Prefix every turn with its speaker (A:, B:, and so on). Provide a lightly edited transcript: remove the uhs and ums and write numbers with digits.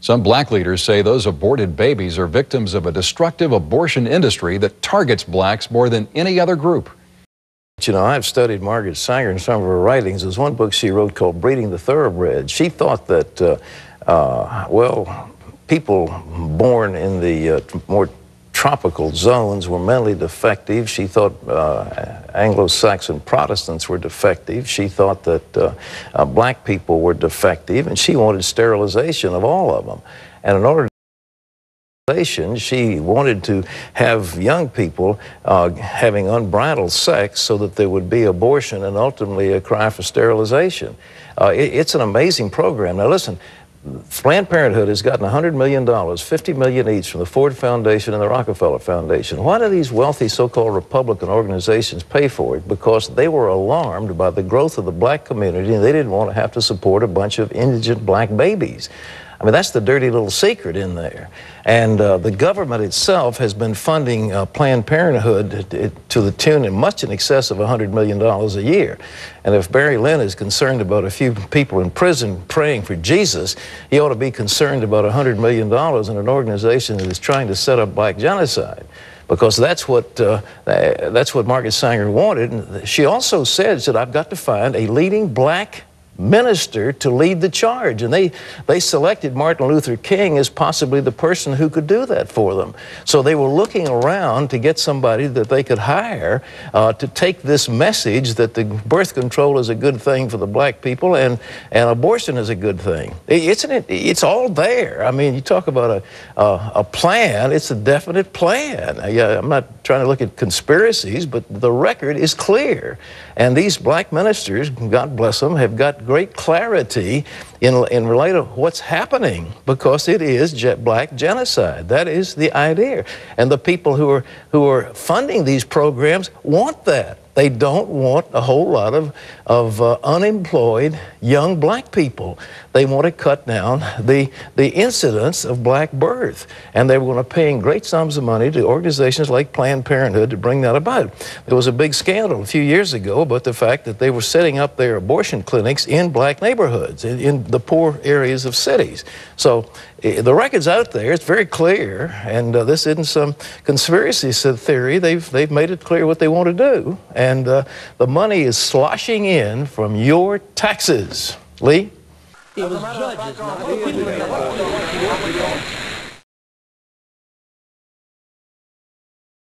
A: Some black leaders say those aborted babies are victims of a destructive abortion industry that targets blacks more than any other group.
B: You know, I've studied Margaret Sanger in some of her writings. There's one book she wrote called Breeding the Thoroughbreds. She thought that, well, people born in the more tropical zones were mentally defective. She thought Anglo-Saxon Protestants were defective. She thought that black people were defective, and she wanted sterilization of all of them. And in order to she wanted to have young people having unbridled sex so that there would be abortion and ultimately a cry for sterilization. It's an amazing program. Now listen, Planned Parenthood has gotten $100 million, $50 million each from the Ford Foundation and the Rockefeller Foundation. Why do these wealthy so-called Republican organizations pay for it? Because they were alarmed by the growth of the black community and they didn't want to have to support a bunch of indigent black babies. I mean, that's the dirty little secret in there. And the government itself has been funding Planned Parenthood to the tune of much in excess of $100 million a year. And if Barry Lynn is concerned about a few people in prison praying for Jesus, he ought to be concerned about $100 million in an organization that is trying to set up black genocide. Because that's what Margaret Sanger wanted. And she also said, I've got to find a leading black minister to lead the charge, and they selected Martin Luther King as possibly the person who could do that for them. So they were looking around to get somebody that they could hire to take this message that the birth control is a good thing for the black people and abortion is a good thing. It's all there. I mean, you talk about a plan, it's a definite plan. Yeah, I'm not trying to look at conspiracies, but the record is clear. And these black ministers, God bless them, have got great clarity in relation to what's happening, because it is black genocide. That is the idea. And the people who are funding these programs want that. They don't want a whole lot of unemployed young black people. They want to cut down the incidence of black birth. And they were going to paying great sums of money to organizations like Planned Parenthood to bring that about. There was a big scandal a few years ago about the fact that they were setting up their abortion clinics in black neighborhoods, in the poor areas of cities. So the record's out there, it's very clear, and this isn't some conspiracy theory. They've made it clear what they want to do, and the money is sloshing in from your taxes. Lee?
C: It was judges, not